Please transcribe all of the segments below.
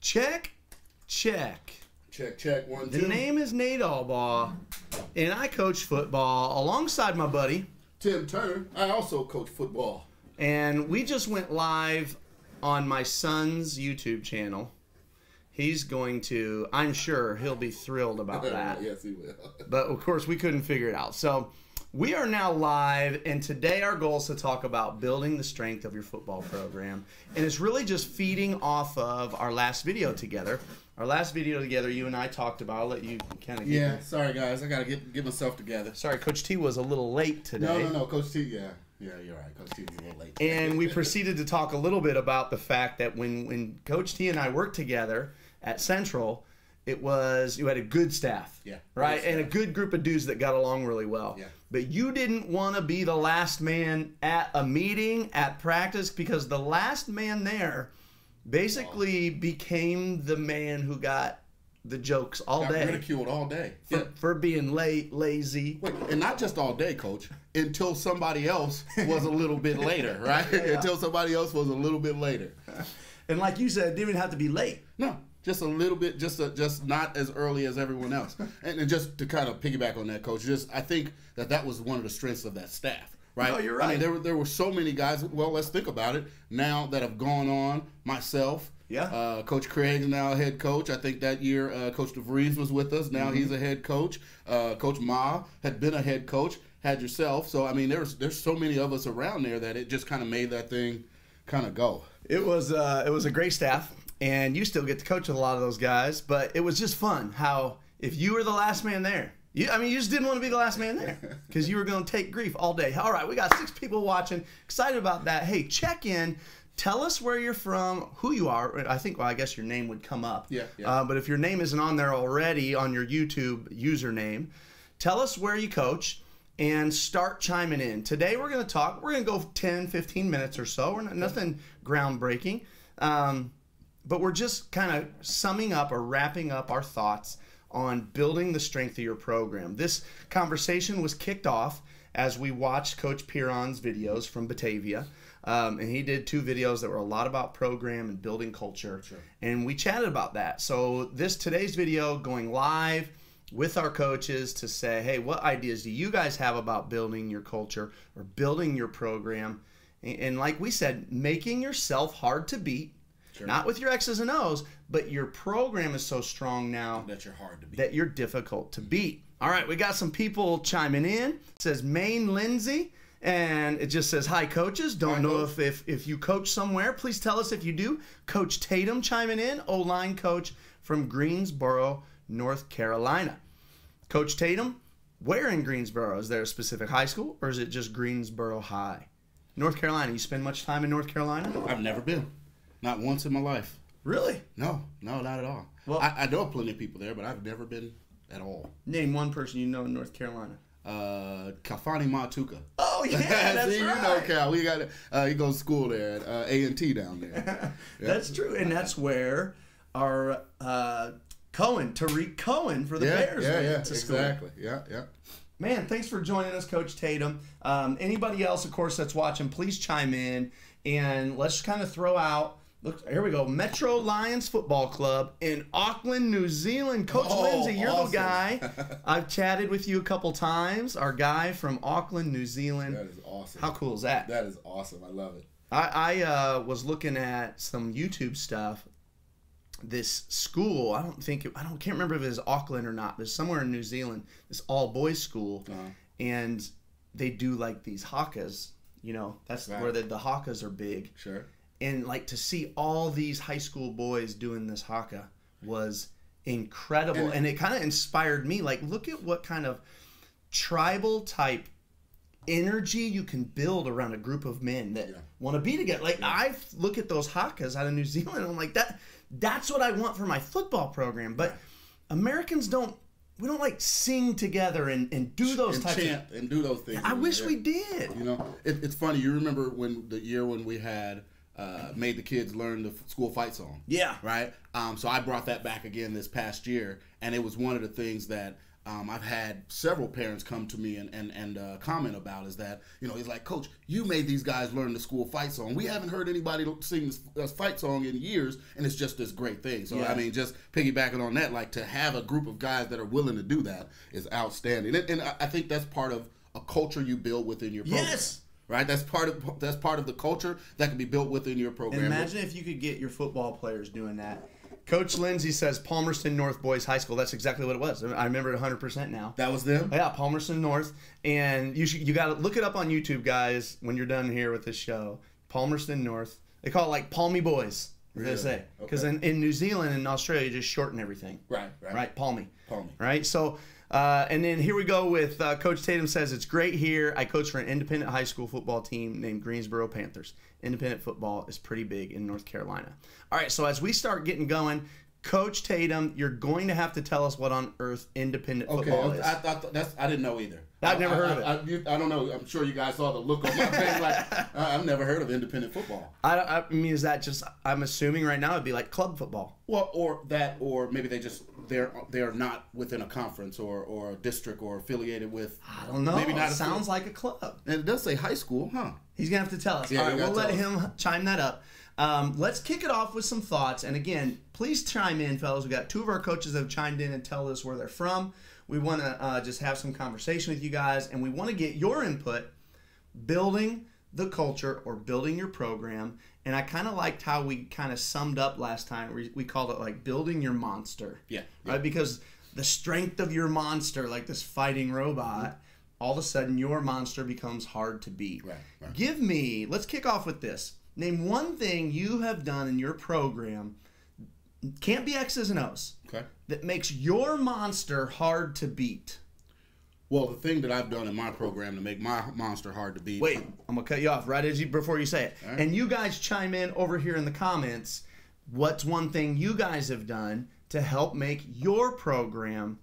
Check, check. Check, check, 1, 2. The name is Nate Albaugh, and I coach football alongside my buddy Tim Turner. I also coach football. And we just went live on my son's YouTube channel. He's going to, I'm sure he'll be thrilled about that. Yes, he will. But of course, we couldn't figure it out. So we are now live, and today our goal is to talk about building the strength of your football program. And it's really just feeding off of our last video together. Our last video together, you and I talked about. I'll let you kind of Yeah, sorry guys, I gotta get myself together. Sorry, Coach T was a little late today. No, Coach T, yeah, you're right. Coach T was a little late. And we proceeded to talk a little bit about the fact that when Coach T and I worked together at Central, it was you had a good staff, yeah, right, and a good group of dudes that got along really well. Yeah. But you didn't want to be the last man at a meeting, at practice, because the last man there basically became the man who got the jokes all day. Got ridiculed all day. For being late, lazy. Wait, and not just all day, Coach, until somebody else was a little bit later, right? Yeah. Until somebody else was a little bit later. And like you said, it didn't even have to be late. No, just a little bit, just not as early as everyone else. And just to kind of piggyback on that, Coach, I think that was one of the strengths of that staff. Right. No, you're right. I mean, there were so many guys. Well, let's think about it now that have gone on. Myself, yeah. Coach Craig's now a head coach. I think that year Coach DeVries was with us. Now he's a head coach. Coach Ma had been a head coach. Had yourself. So I mean, there's so many of us around there that it just kind of made that thing kind of go. It was a great staff, and you still get to coach with a lot of those guys. But it was just fun. How if you were the last man there. You just didn't want to be the last man there because you were going to take grief all day. All right, we got 6 people watching. Excited about that. Hey, check in. Tell us where you're from, who you are. I guess your name would come up. Yeah. But if your name isn't on there already on your YouTube username, tell us where you coach and start chiming in. Today we're going to talk. We're going to go 10, 15 minutes or so. Nothing groundbreaking. But we're just kind of summing up or wrapping up our thoughts on building the strength of your program. This conversation was kicked off as we watched Coach Piron's videos from Batavia. And he did 2 videos that were a lot about program and building culture. Sure. And we chatted about that. So today's video going live with our coaches to say, hey, what ideas do you guys have about building your culture or building your program? And like we said, making yourself hard to beat. Sure. Not with your X's and O's, but your program is so strong now that you're hard to beat. That you're difficult to beat. All right, we got some people chiming in. It says Maine Lindsay, and it just says, hi, coaches. Don't know if you coach somewhere. Please tell us if you do. Coach Tatum chiming in, O-line coach from Greensboro, North Carolina. Coach Tatum, where in Greensboro? Is there a specific high school, or is it just Greensboro High? North Carolina. You spend much time in North Carolina? I've never been. Not once in my life. Really? No, not at all. Well, I know plenty of people there, but I've never been at all. Name one person you know in North Carolina. Kalfani Matuka. Oh, yeah, that's See, right. You know Cal. We got he goes to school there at A&T down there. Yeah. That's true, and that's where our Tariq Cohen for the Bears went to school. Exactly. Yeah. Man, thanks for joining us, Coach Tatum. Anybody else, of course, that's watching, please chime in, and let's kind of throw out. Look, here we go. Metro Lions Football Club in Auckland, New Zealand. Coach Lindsay, you're awesome. the guy. I've chatted with you a couple times. Our guy from Auckland, New Zealand. That is awesome. How cool is that? That is awesome. I love it. I was looking at some YouTube stuff. This school, can't remember if it was Auckland or not, but it's somewhere in New Zealand. This all-boys school, and they do like these hakas. That's where the hakas are big. Sure. And like to see all these high school boys doing this haka was incredible, and it kind of inspired me. Like, look at what kind of tribal type energy you can build around a group of men that want to be together. Like, I look at those hakas out of New Zealand, and I'm like, that's what I want for my football program. But Americans don't like sing together and do those types chant and do those things. I wish we did. It's funny. You remember the year when we had made the kids learn the school fight song. Yeah. Right? So I brought that back again this past year, and it was one of the things that I've had several parents come to me and comment about is that, he's like, Coach, you made these guys learn the school fight song. We haven't heard anybody sing this fight song in years, and it's just this great thing. So, I mean, just piggybacking on that, like to have a group of guys that are willing to do that is outstanding. And I think that's part of a culture you build within your program. Yes. Right, that's part of the culture that can be built within your program. And imagine if you could get your football players doing that. Coach Lindsay says Palmerston North Boys High School. That's exactly what it was. I remember it 100% now. That was them? Yeah, Palmerston North. And you got to look it up on YouTube, guys, when you're done here with this show. Palmerston North. They call it like Palmy Boys, we're going to say. Because in New Zealand and Australia, you just shorten everything. Right, Palmy. Right, so... and then here we go with Coach Tatum says, it's great here. I coach for an independent high school football team named Greensboro Panthers. Independent football is pretty big in North Carolina. All right, so as we start getting going, Coach Tatum, you're going to have to tell us what on earth independent football is. I didn't know either. I've never heard of it. I don't know. I'm sure you guys saw the look on my face. Like, I've never heard of independent football. I mean, is that just? I'm assuming right now it'd be like club football. Well, or maybe they're not within a conference or a district or affiliated with. I don't know. Maybe not. It sounds like a club. And it does say high school, huh? He's gonna have to tell us. Yeah, all right, we'll let him chime that up. Let's kick it off with some thoughts. And again, please chime in, fellas. We got two of our coaches that have chimed in and tell us where they're from. We want to just have some conversation with you guys, and we want to get your input building the culture or building your program. And I kind of liked how we kind of summed up last time. We called it like building your monster. Yeah. Right? Because the strength of your monster, like this fighting robot, all of a sudden your monster becomes hard to beat. Right. Let's kick off with this. Name one thing you have done in your program, can't be X's and O's, that makes your monster hard to beat. Well, the thing that I've done in my program to make my monster hard to beat. Wait, I'm going to cut you off right before you say it. Right. And you guys chime in over here in the comments. What's one thing you guys have done to help make your program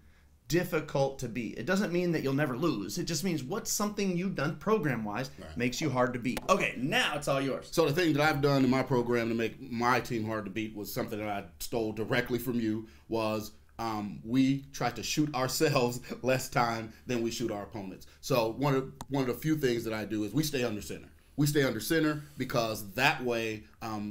difficult to beat? It doesn't mean that you'll never lose. It just means what's something you've done program-wise makes you hard to beat. Okay, now it's all yours. So the thing that I've done in my program to make my team hard to beat was something that I stole directly from you was we try to shoot ourselves less time than we shoot our opponents. So one of the few things that I do is we stay under center. We stay under center because that way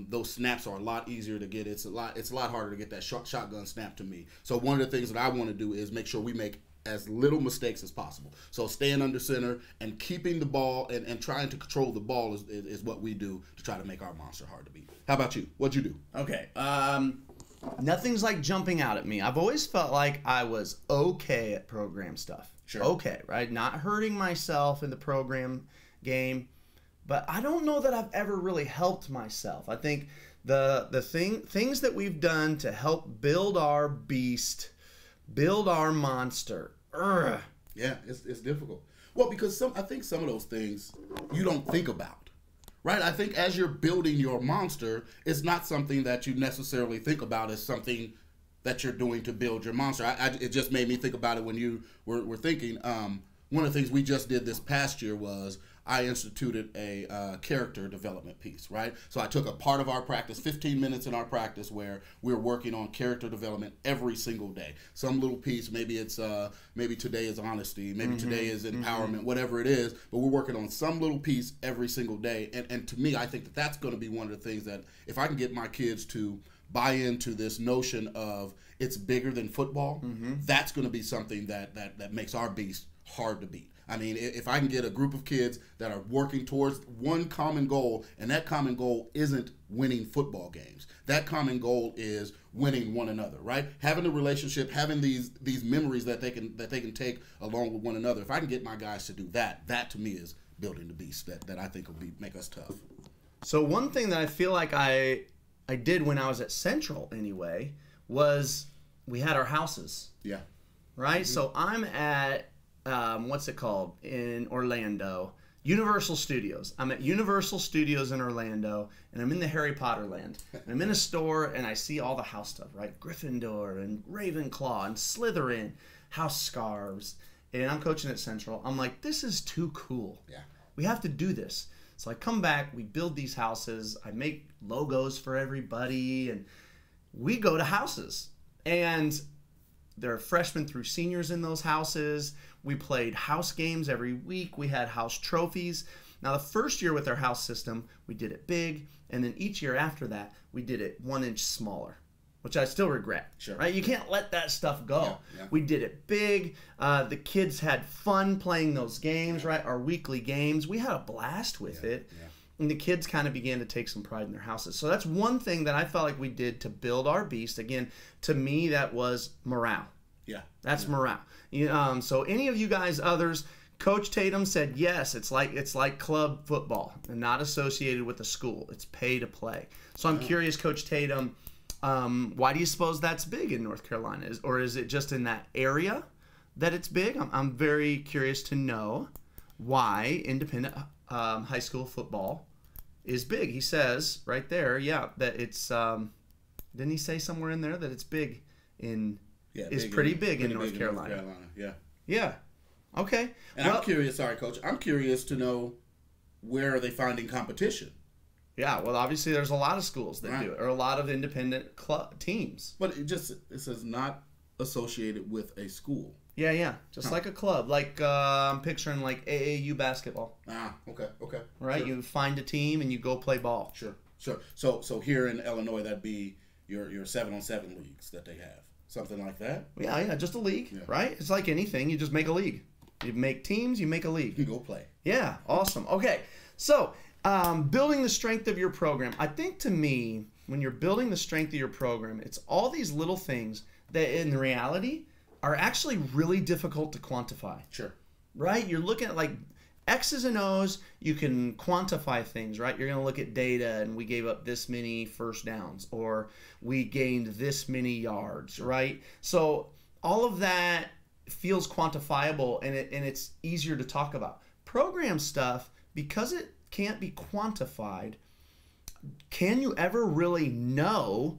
those snaps are a lot easier to get. It's a lot harder to get that shotgun snap to me. So one of the things that I want to do is make sure we make as little mistakes as possible. So staying under center and keeping the ball and trying to control the ball is what we do to try to make our monster hard to beat. How about you? What'd you do? Okay. Nothing's like jumping out at me. I've always felt like I was okay at program stuff. Sure. Okay, right? Not hurting myself in the program game. But I don't know that I've ever really helped myself. I think the things that we've done to help build our beast, build our monster. Yeah, it's difficult. Well, because I think some of those things you don't think about. Right? I think as you're building your monster, it's not something that you necessarily think about as something that you're doing to build your monster. It just made me think about it when you were thinking. One of the things we just did this past year was I instituted a character development piece, right? So I took a part of our practice, 15 minutes in our practice, where we're working on character development every single day. Some little piece, maybe it's maybe today is honesty, maybe today is empowerment, whatever it is, but we're working on some little piece every single day. And to me, I think that that's going to be one of the things that if I can get my kids to buy into this notion of it's bigger than football, that's going to be something that makes our beast hard to beat. I mean, if I can get a group of kids that are working towards one common goal, and that common goal isn't winning football games. That common goal is winning one another, right? Having a relationship, having these memories that they can take along with one another. If I can get my guys to do that, that to me is building the beast that I think will make us tough. So one thing that I feel like I did when I was at Central anyway was we had our houses. Yeah. Right? So I'm at what's it called in Orlando? Universal Studios. I'm at Universal Studios in Orlando, and I'm in the Harry Potter land. And I'm in a store, and I see all the house stuff, right? Gryffindor and Ravenclaw and Slytherin, house scarves. And I'm coaching at Central. I'm like, this is too cool. Yeah. We have to do this. So I come back, we build these houses, I make logos for everybody, and we go to houses. And there are freshmen through seniors in those houses. We played house games every week. We had house trophies. Now, the first year with our house system, we did it big, and then each year after that, we did it 1 inch smaller, which I still regret. Sure. Right? You can't let that stuff go. Yeah. We did it big. The kids had fun playing those games, right? Our weekly games. We had a blast with it. Yeah. And the kids kind of began to take some pride in their houses. So that's one thing that I felt like we did to build our beast. Again, to me, that was morale. Yeah. That's morale. So any of you guys, others, Coach Tatum said, yes, it's like club football and not associated with the school. It's pay to play. So I'm curious, Coach Tatum, why do you suppose that's big in North Carolina? Or is it just in that area that it's big? I'm very curious to know why independent high school football is big. He says right there, that it's, didn't he say somewhere in there that it's big in, is pretty big in North Carolina? Yeah. Yeah. Okay. And I'm curious, sorry, Coach, I'm curious to know where are they finding competition? Yeah, well, obviously there's a lot of schools that do it, or a lot of independent teams. But it says not associated with a school. Yeah, just like a club. Like I'm picturing like AAU basketball. Okay. Right, Sure. You find a team and you go play ball. Sure. So here in Illinois, that'd be your 7-on-7 leagues that they have, something like that. Yeah, just a league, right? It's like anything. You just make a league. You make teams. You make a league. You can go play. Yeah, awesome. Okay, so building the strength of your program. I think to me, when you're building the strength of your program, it's all these little things that in reality are actually really difficult to quantify. Sure. Right? You're looking at like X's and O's, you can quantify things, right? You're going to look at data and we gave up this many first downs or we gained this many yards, right? So all of that feels quantifiable and it's easier to talk about. Program stuff, because it can't be quantified, can you ever really know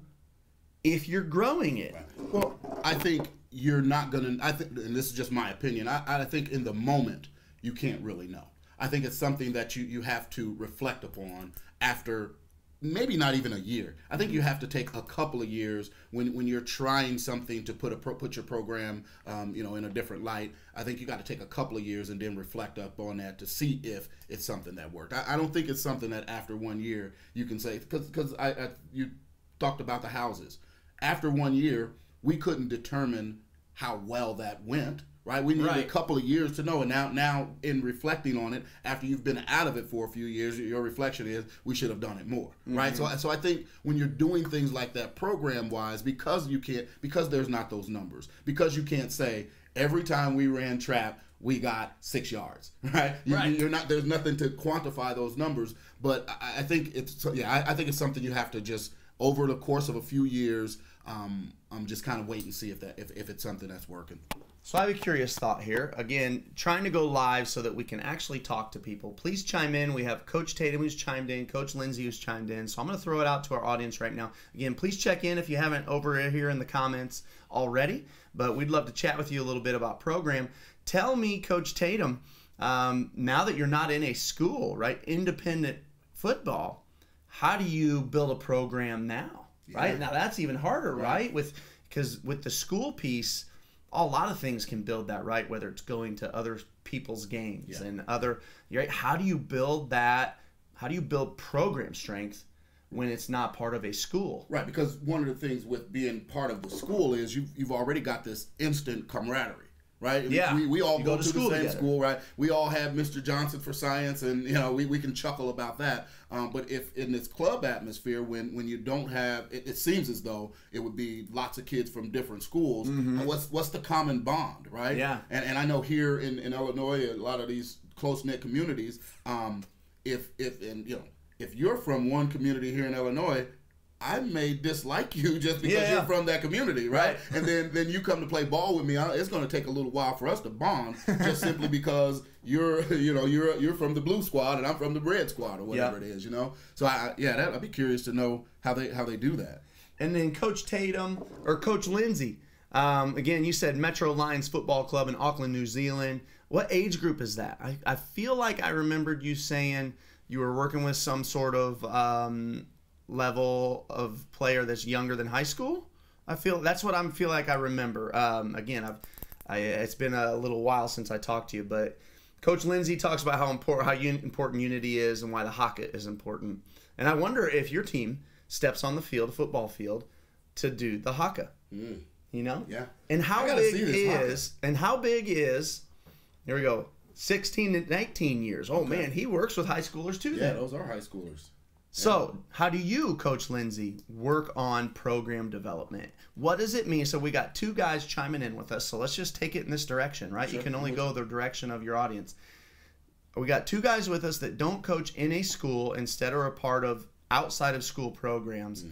if you're growing it? Right. Well, I think you're not going to, and this is just my opinion, I think in the moment you can't really know. I think it's something that you have to reflect upon after maybe not even a year. I think you have to take a couple of years when you're trying something to put your program in a different light. I think you got to take a couple of years and then reflect up on that to see if it's something that worked. I don't think it's something that after 1 year you can say, because you talked about the houses. After 1 year, we couldn't determine how well that went. Right, we needed a couple of years to know, and now in reflecting on it, after you've been out of it for a few years, your reflection is we should have done it more, right? So I think when you're doing things like that program-wise, because there's not those numbers, because you can't say every time we ran trap we got 6 yards, right? There's nothing to quantify those numbers, but I think I think it's something you have to just over the course of a few years, just kind of wait and see if it's something that's working. So I have a curious thought here. Again, trying to go live so that we can actually talk to people. Please chime in. We have Coach Tatum who's chimed in, Coach Lindsay who's chimed in. So I'm going to throw it out to our audience right now. Again, please check in if you haven't over here in the comments already. But we'd love to chat with you a little bit about program. Tell me, Coach Tatum, now that you're not in a school, right, independent football, how do you build a program now? Right? Now that's even harder, right? Because with the school piece, a lot of things can build that, right? Whether it's going to other people's games and other, right? How do you build that? How do you build program strength when it's not part of a school? Right, because one of the things with being part of the school is you've already got this instant camaraderie. Right? Yeah. We all go to school the same together. school, right? We all have Mr. Johnson for science, and we can chuckle about that. But if in this club atmosphere, when you don't have, it seems as though it would be lots of kids from different schools. What's the common bond, right? Yeah. And I know here in Illinois, a lot of these close knit communities, if you're from one community here in Illinois, I may dislike you just because you're from that community, right? And then you come to play ball with me. It's going to take a little while for us to bond, just simply because you're from the blue squad and I'm from the red squad or whatever it is, So I'd be curious to know how they do that. And then Coach Tatum or Coach Lindsay, again, you said Metro Lions Football Club in Auckland, New Zealand. What age group is that? I feel like I remembered you saying you were working with some sort of level of player that's younger than high school, I feel that's what I feel like I remember. Again, it's been a little while since I talked to you, but Coach Lindsey talks about how important unity is and why the haka is important. And I wonder if your team steps on the field, football field, to do the haka. You know? Yeah. And how big is here we go, 16 and 19 years. Oh man, he works with high schoolers too. Yeah, those are high schoolers. So, how do you, Coach Lindsey, work on program development? What does it mean? So, we got two guys chiming in with us. So, let's just take it in this direction, right? Sure. You can only go the direction of your audience. We got two guys with us that don't coach in a school, instead are a part of outside of school programs.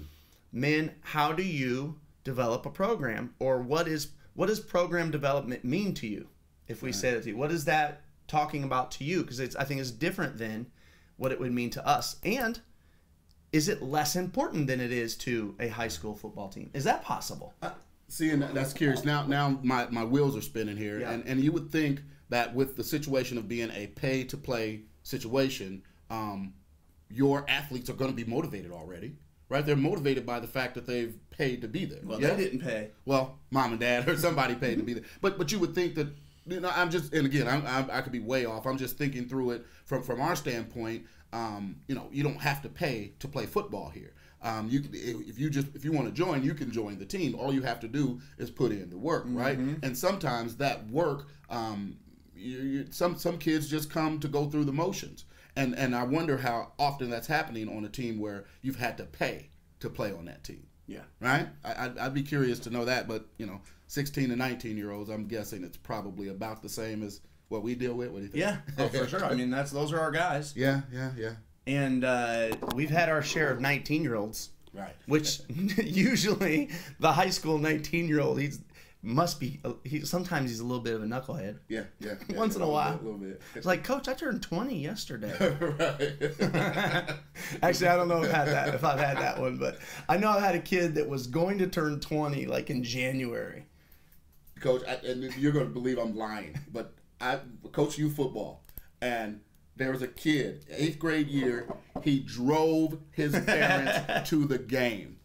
Men, how do you develop a program? Or what does program development mean to you? If we say that to you, what is that talking about to you? Because I think it's different than what it would mean to us. And is it less important than it is to a high school football team? Is that possible? See, and that's curious. Now my wheels are spinning here, Yeah. and you would think that with the situation of being a pay-to-play situation, your athletes are going to be motivated already, right? They're motivated by the fact that they've paid to be there. Well, yeah? they didn't pay. Well, mom and dad or somebody paid to be there. But you would think that, you know, I could be way off. I'm just thinking through it from our standpoint. You know, you don't have to pay to play football here. If you want to join, you can join the team. All you have to do is put in the work, right? And sometimes that work, some kids just come to go through the motions, and I wonder how often that's happening on a team where you've had to pay to play on that team. Yeah. Right? I'd be curious to know that, but 16 and 19-year-olds, I'm guessing it's probably about the same as what we deal with. What do you think? Yeah, for sure. I mean, those are our guys. Yeah. And we've had our share of 19-year-olds. Right. Which usually the high school 19-year-old, sometimes he's a little bit of a knucklehead. Yeah. Once in a while. A little bit. It's like, Coach, I turned 20 yesterday. Right. Actually, I don't know if I've had that one, but I know I had a kid that was going to turn 20 like in January. Coach, and you're going to believe I'm lying, but I coach youth football, and there was a kid, 8th grade year, he drove his parents to the game.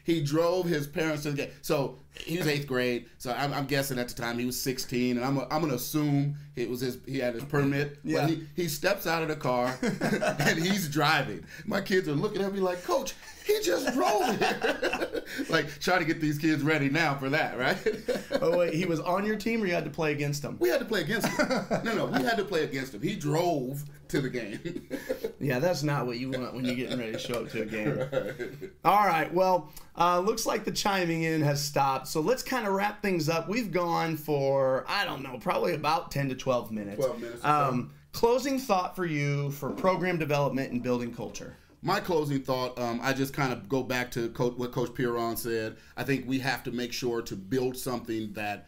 He drove his parents to the game. So he was 8th grade. So I'm guessing at the time he was 16, and I'm gonna assume he had his permit. Yeah. But he steps out of the car and he's driving. My kids are looking at me like, Coach, he just drove here. Like, try to get these kids ready now for that, right? Oh wait, he was on your team, or you had to play against him? We had to play against him. No, we had to play against him. He drove to the game. Yeah, that's not what you want when you're getting ready to show up to a game. All right, well, looks like the chiming in has stopped. So let's kind of wrap things up. We've gone for, I don't know, probably about 10 to 12 minutes. 12 minutes or so. Closing thought for you for program development and building culture. My closing thought, I just kind of go back to what Coach Piron said. I think we have to make sure to build something that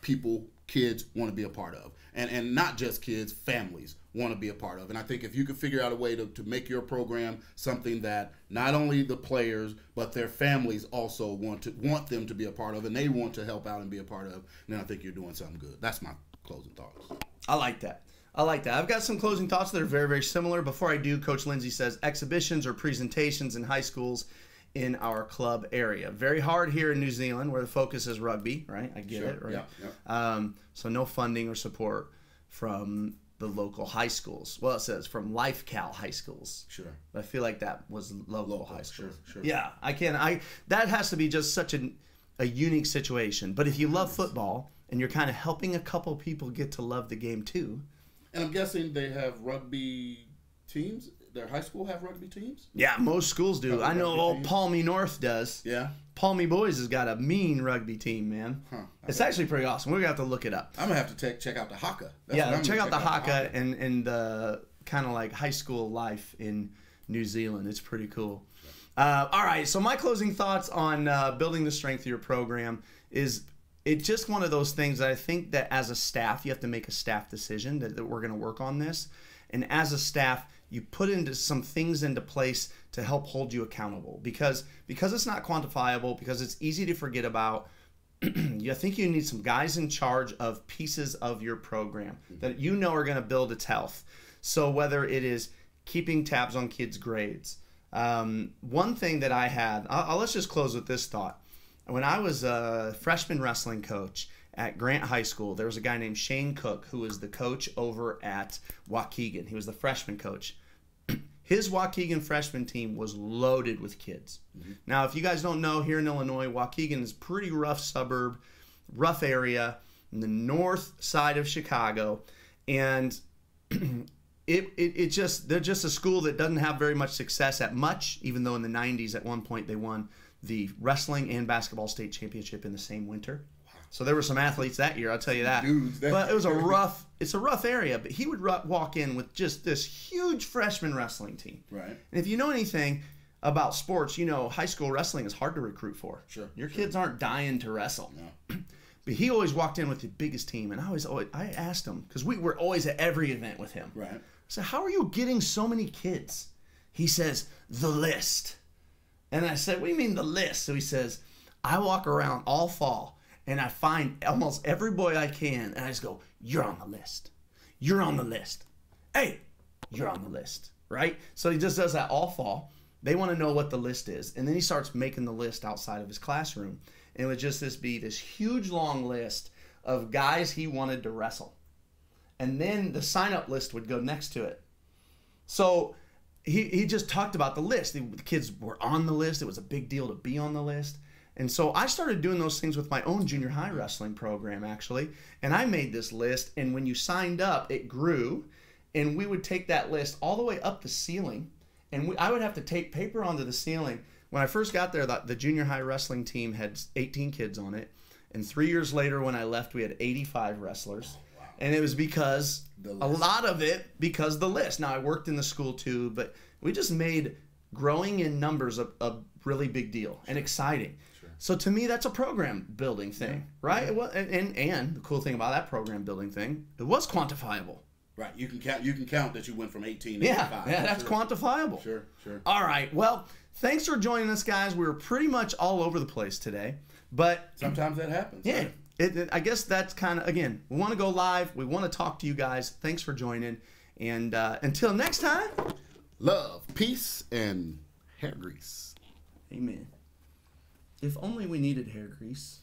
kids want to be a part of. And not just kids, families want to be a part of. And I think if you could figure out a way to make your program something that not only the players, but their families also want them to be a part of, and they want to help out and be a part of, then I think you're doing something good. That's my closing thoughts. I like that. I've got some closing thoughts that are very, very similar. Before I do, Coach Lindsey says exhibitions or presentations in high schools in our club area. Very hard here in New Zealand where the focus is rugby, right? I get it, right? Yeah. So no funding or support from the local high schools. Well, it says from LifeCal high schools. Sure. But I feel like that was local high schools. Sure. Yeah, that has to be just such a unique situation. But if you love football and you're kind of helping a couple people get to love the game too. And I'm guessing they have rugby teams. Their high school have rugby teams? Yeah, most schools do. I know old teams? Palmy North does. Yeah. Palmy Boys has got a mean rugby team, man. Huh. It's actually pretty awesome. We're going to have to look it up. I'm going to have to check out the haka. Check out the haka and the kind of like high school life in New Zealand. It's pretty cool. All right, so my closing thoughts on building the strength of your program is it's just one of those things that I think that as a staff, you have to make a staff decision that we're going to work on this. And as a staff, you put into some things into place to help hold you accountable because it's not quantifiable, because it's easy to forget about. I think you need some guys in charge of pieces of your program that you know are going to build its health. So whether it is keeping tabs on kids' grades, one thing that I had, let's just close with this thought. when I was a freshman wrestling coach at Grant High School, there was a guy named Shane Cook who was the coach over at Waukegan. He was the freshman coach. His Waukegan freshman team was loaded with kids. Mm-hmm. Now, if you guys don't know, here in Illinois, Waukegan is a pretty rough suburb, rough area in the north side of Chicago, and they're just a school that doesn't have very much success at much, even though in the 90s at one point they won the wrestling and basketball state championship in the same winter. So there were some athletes that year, I'll tell you that. But it was it's a rough area. But he would walk in with just this huge freshman wrestling team. Right. And if you know anything about sports, you know high school wrestling is hard to recruit for. Sure. Your kids aren't dying to wrestle. No. But he always walked in with the biggest team, and I asked him, because we were always at every event with him. Right. I said, how are you getting so many kids? He says, the list. And I said, what do you mean the list? So he says, I walk around all fall, and I find almost every boy I can, and I just go, you're on the list. You're on the list. Hey, you're on the list, right? So he just does that all fall. They want to know what the list is. And then he starts making the list outside of his classroom. And it would just be this huge long list of guys he wanted to wrestle. And then the sign-up list would go next to it. So he just talked about the list. The kids were on the list. It was a big deal to be on the list. And so I started doing those things with my own junior high wrestling program, actually. And I made this list, and when you signed up, it grew. And we would take that list all the way up the ceiling. And I would have to tape paper onto the ceiling. When I first got there, the junior high wrestling team had 18 kids on it. And 3 years later, when I left, we had 85 wrestlers. Oh, wow. And it was because, a lot of it, because the list. Now, I worked in the school too, but we just made growing in numbers a really big deal and exciting. Sure. So to me, that's a program building thing, right? Yeah. Well, and the cool thing about that program building thing, it was quantifiable. Right, you can count that you went from 18 to 85. Yeah, that's quantifiable. Sure. All right, well, thanks for joining us, guys. We were pretty much all over the place today, but sometimes that happens. Yeah, right? I guess that's kind of, again, we want to go live. We want to talk to you guys. Thanks for joining, and until next time, love, peace, and hair grease. Amen. If only we needed hair grease.